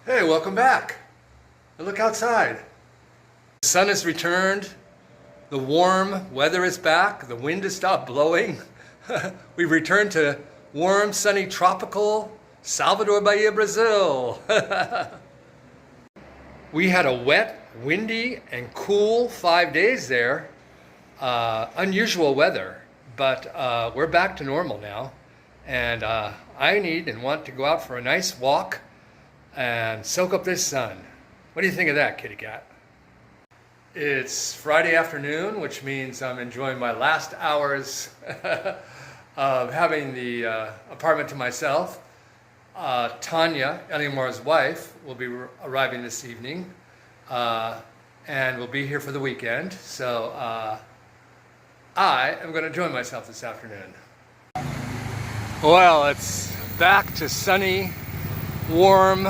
Hey, welcome back. And look outside. The sun has returned. The warm weather is back. The wind has stopped blowing. We've returned to warm, sunny, tropical Salvador, Bahia, Brazil. We had a wet, windy, and cool 5 days there. Unusual weather, but we're back to normal now. And I need and want to go out for a nice walk and soak up this sun. What do you think of that, kitty cat? It's Friday afternoon, which means I'm enjoying my last hours of having the apartment to myself. Tanya, Eliamar's wife, will be arriving this evening and will be here for the weekend. So I am going to enjoy myself this afternoon. Well, it's back to sunny, warm,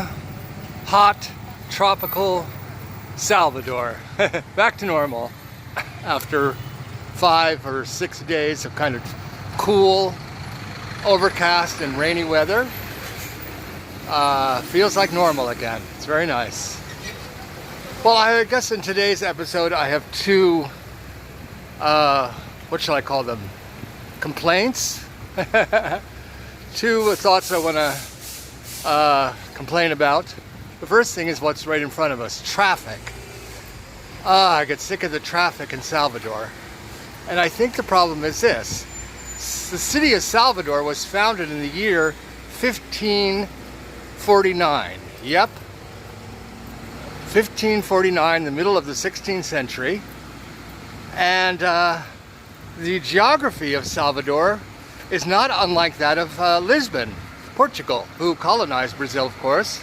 hot, tropical Salvador. Back to normal after 5 or 6 days of kind of cool, overcast and rainy weather. Feels like normal again. It's very nice. Well, I guess in today's episode I have two, what shall I call them? Complaints? Two thoughts I want to complain about. The first thing is what's right in front of us, traffic. I get sick of the traffic in Salvador. And I think the problem is this. The city of Salvador was founded in the year 1549. Yep. 1549, the middle of the 16th century. And the geography of Salvador is not unlike that of Lisbon, Portugal, who colonized Brazil, of course.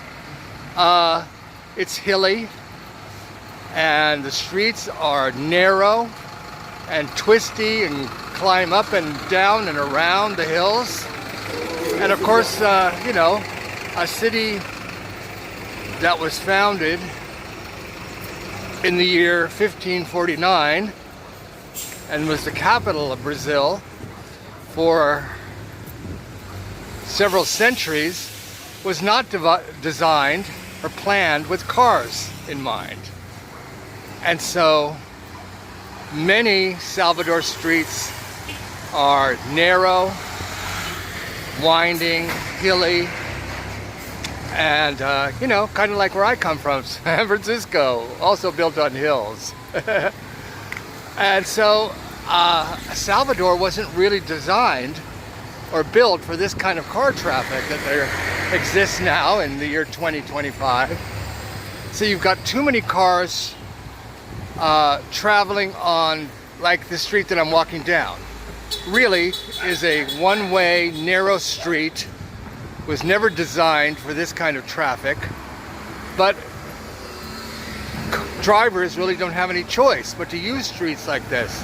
It's hilly, and the streets are narrow and twisty and climb up and down and around the hills. And of course, you know, a city that was founded in the year 1549 and was the capital of Brazil for several centuries was not designed or planned with cars in mind. And so many Salvador streets are narrow, winding, hilly, and you know, kind of like where I come from, San Francisco, also built on hills. And so Salvador wasn't really designed or built for this kind of car traffic that there exists now in the year 2025. So you've got too many cars traveling on, like the street that I'm walking down. Really is a one-way narrow street, was never designed for this kind of traffic, but drivers really don't have any choice but to use streets like this.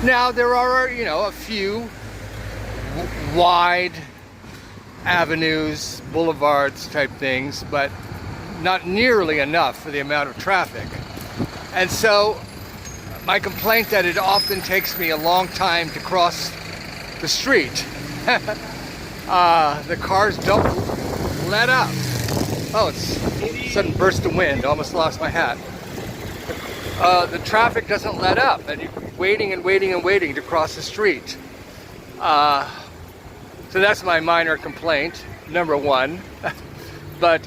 Now there are, you know, a few wide avenues, boulevards type things, but not nearly enough for the amount of traffic. And so my complaint that it often takes me a long time to cross the street. The cars don't let up. Oh, it's a sudden burst of wind, almost lost my hat. The traffic doesn't let up, and you're waiting and waiting and waiting to cross the street. So that's my minor complaint, number one. But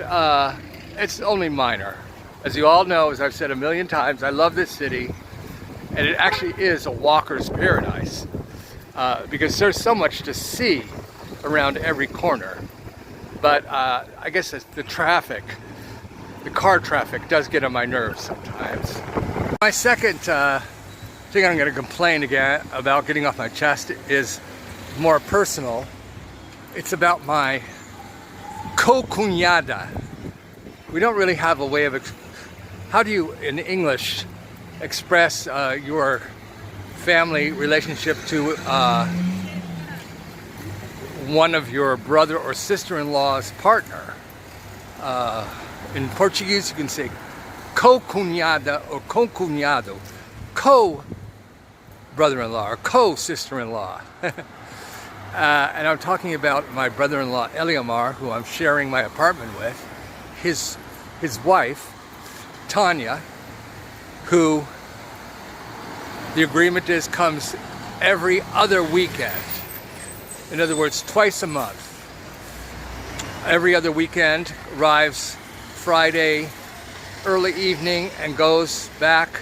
it's only minor. As you all know, as I've said a million times, I love this city, and it actually is a walker's paradise because there's so much to see around every corner. But I guess the traffic, the car traffic, does get on my nerves sometimes. My second thing I'm going to complain again about, getting off my chest, is more personal. It's about my co-cuñada. We don't really have a way of, how do you in English express your family relationship to one of your brother or sister-in-law's partner? In Portuguese you can say co-cuñada or co-cuñado, co-brother-in-law or co-sister-in-law. And I'm talking about my brother-in-law Eliamar, who I'm sharing my apartment with. His his wife, Tanya, who the agreement is comes every other weekend. In other words, twice a month. Every other weekend, arrives Friday early evening and goes back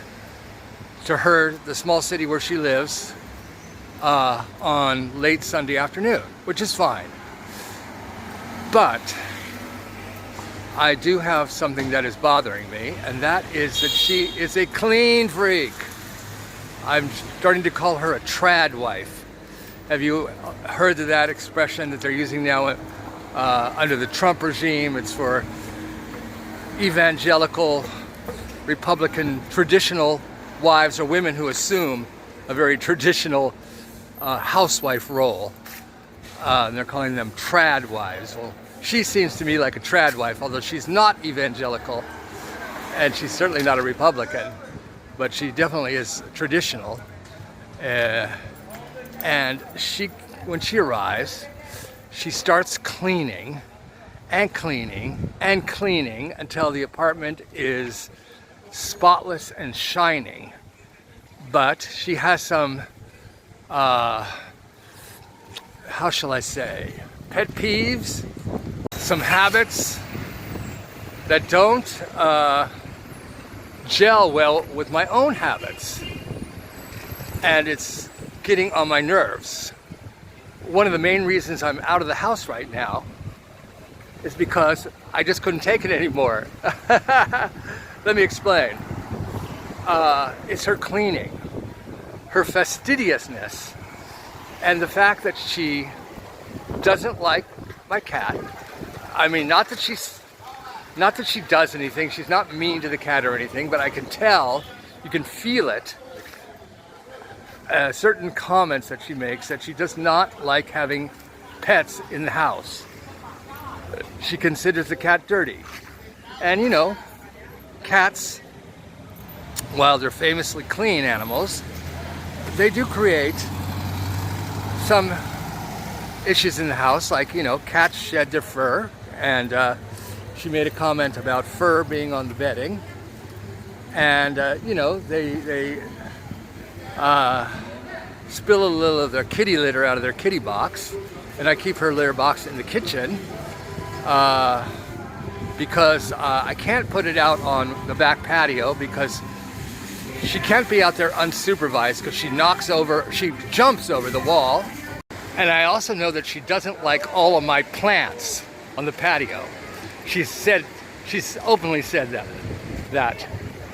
to the small city where she lives, on late Sunday afternoon, which is fine. But I do have something that is bothering me, and that is that she is a clean freak. I'm starting to call her a trad wife. Have you heard of that expression that they're using now under the Trump regime? It's for evangelical, Republican, traditional wives or women who assume a very traditional housewife role. And they're calling them trad wives. Well, she seems to me like a trad wife, although she's not evangelical, and she's certainly not a Republican, but she definitely is traditional. And when she arrives, she starts cleaning and cleaning and cleaning until the apartment is spotless and shining. But she has some, how shall I say, pet peeves, some habits that don't gel well with my own habits. And it's getting on my nerves. One of the main reasons I'm out of the house right now is because I just couldn't take it anymore. Let me explain. It's her cleaning, her fastidiousness, and the fact that she doesn't like my cat. I mean, not that she does anything. She's not mean to the cat or anything, but I can tell, you can feel it. Certain comments that she makes, that she does not like having pets in the house. She considers the cat dirty. And you know, cats, while they're famously clean animals, they do create some issues in the house, like, you know, cats shed their fur, and she made a comment about fur being on the bedding, and you know, they spill a little of their kitty litter out of their kitty box, and I keep her litter box in the kitchen because I can't put it out on the back patio because she can't be out there unsupervised, because she jumps over the wall. And I also know that she doesn't like all of my plants on the patio. She's openly said that.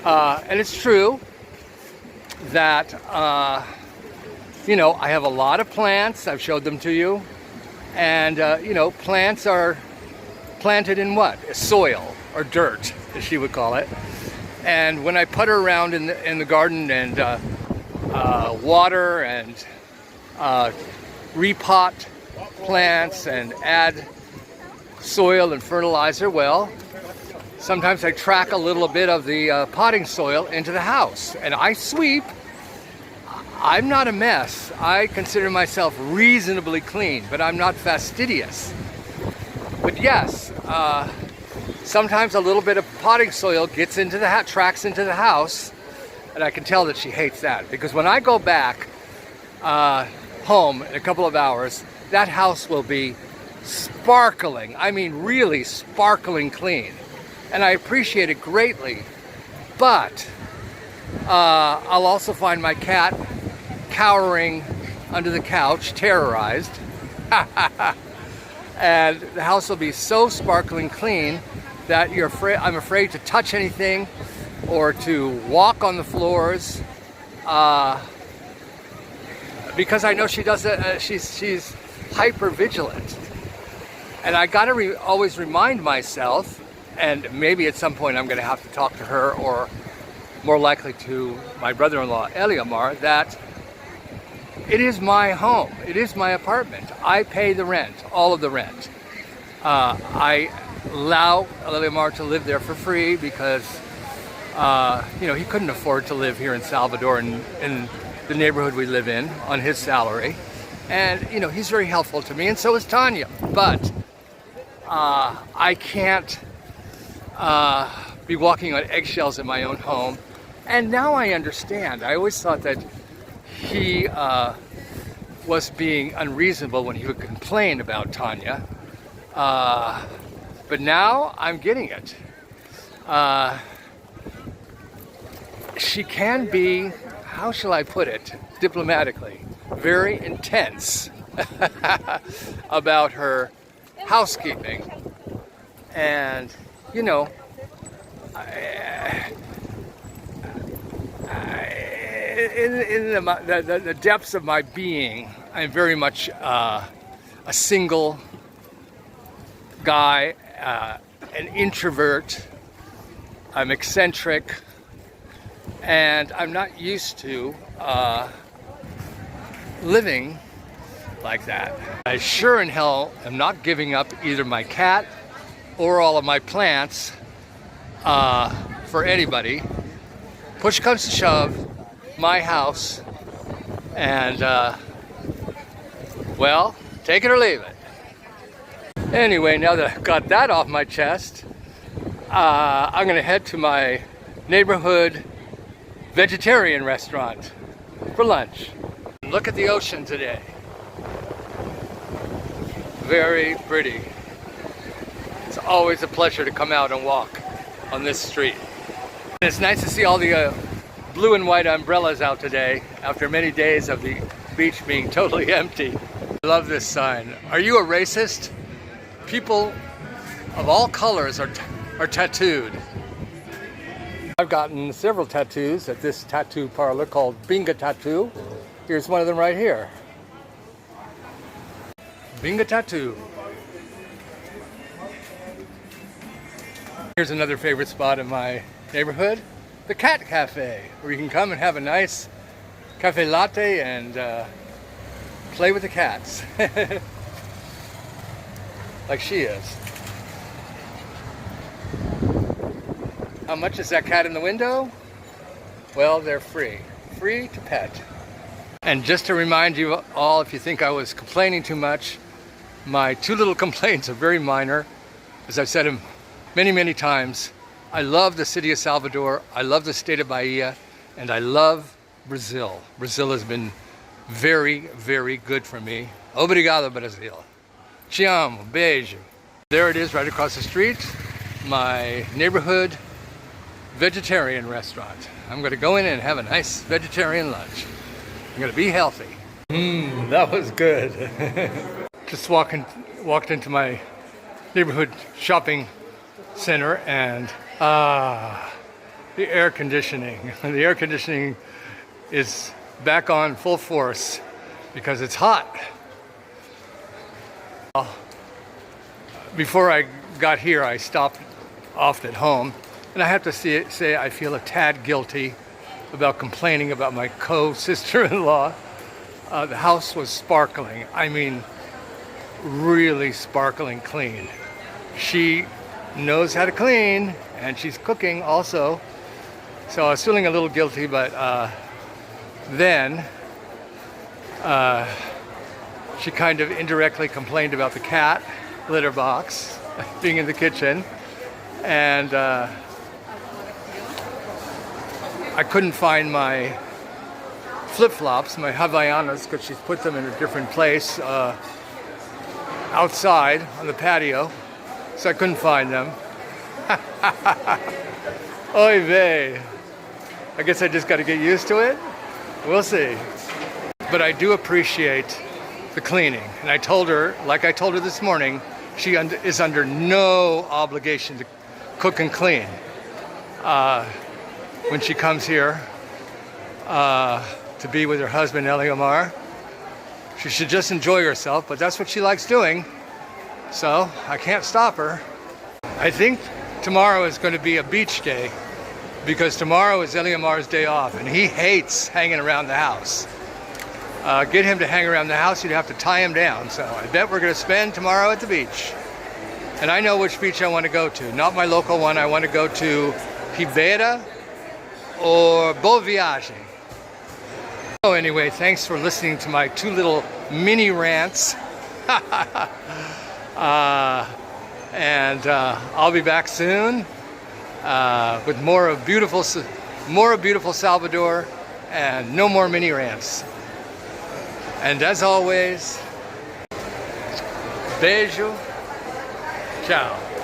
And it's true that, you know, I have a lot of plants. I've showed them to you. And, you know, plants are planted in what? Soil, or dirt, as she would call it. And when I putter around in the garden and water and repot plants and add soil and fertilizer, well, sometimes I track a little bit of the potting soil into the house, and I sweep. I'm not a mess. I consider myself reasonably clean, but I'm not fastidious. But yes, sometimes a little bit of potting soil gets into the tracks into the house, and I can tell that she hates that, because when I go back home in a couple of hours, that house will be sparkling. I mean, really sparkling clean, and I appreciate it greatly. But I'll also find my cat cowering under the couch, terrorized. And the house will be so sparkling clean that I'm afraid to touch anything or to walk on the floors, because I know she does it. She's hyper vigilant, and I gotta always remind myself, and maybe at some point I'm gonna have to talk to her, or more likely to my brother-in-law Eliamar, that it is my home. It is my apartment. I pay the rent, all of the rent. I allow Eliamar to live there for free because, you know, he couldn't afford to live here in Salvador in the neighborhood we live in on his salary. And, you know, he's very helpful to me, and so is Tanya. But I can't be walking on eggshells in my own home. And now I understand. I always thought that he was being unreasonable when he would complain about Tanya. But now I'm getting it. She can be, how shall I put it, diplomatically, very intense about her housekeeping. And, you know, in the depths of my being, I'm very much a single guy, an introvert. I'm eccentric, and I'm not used to living like that. I sure in hell am not giving up either my cat or all of my plants for anybody. Push comes to shove, my house, and well, take it or leave it. Anyway, now that I've got that off my chest, I'm gonna head to my neighborhood vegetarian restaurant for lunch. Look at the ocean today. Very pretty. It's always a pleasure to come out and walk on this street. And it's nice to see all the blue and white umbrellas out today after many days of the beach being totally empty. I love this sign. Are you a racist? People of all colors are tattooed. I've gotten several tattoos at this tattoo parlor called Binga Tattoo. Here's one of them right here. Binga Tattoo. Here's another favorite spot in my neighborhood, the Cat Cafe, where you can come and have a nice cafe latte and play with the cats. Like she is. How much is that cat in the window? Well, they're free. Free to pet. And just to remind you all, if you think I was complaining too much, my two little complaints are very minor. As I've said them many, many times, I love the city of Salvador, I love the state of Bahia, and I love Brazil. Brazil has been very, very good for me. Obrigado, Brasil. Te amo, beijo. There it is right across the street, my neighborhood vegetarian restaurant. I'm gonna go in and have a nice vegetarian lunch. I'm gonna be healthy. That was good. Just walked into my neighborhood shopping center, and the air conditioning. The air conditioning is back on full force because it's hot. Before I got here, I stopped off at home, and I have to say I feel a tad guilty about complaining about my co-sister-in-law. The house was sparkling. I mean, really sparkling clean. She knows how to clean, and she's cooking also. So I was feeling a little guilty, but then she kind of indirectly complained about the cat litter box being in the kitchen, and I couldn't find my flip-flops, my Havaianas, because she's put them in a different place outside on the patio, so I couldn't find them. Oy vey. I guess I just got to get used to it. We'll see. But I do appreciate the cleaning. And I told her, like I told her this morning, she is under no obligation to cook and clean when she comes here to be with her husband, Eliomar. She should just enjoy herself, but that's what she likes doing. So I can't stop her. I think tomorrow is going to be a beach day, because tomorrow is Eliomar's day off, and he hates hanging around the house. Get him to hang around the house, you'd have to tie him down. So I bet we're going to spend tomorrow at the beach. And I know which beach I want to go to. Not my local one. I want to go to Ribeira or Boa Viagem. So anyway, thanks for listening to my two little mini rants. And I'll be back soon with more of beautiful Salvador and no more mini rants. And as always, beijo, ciao.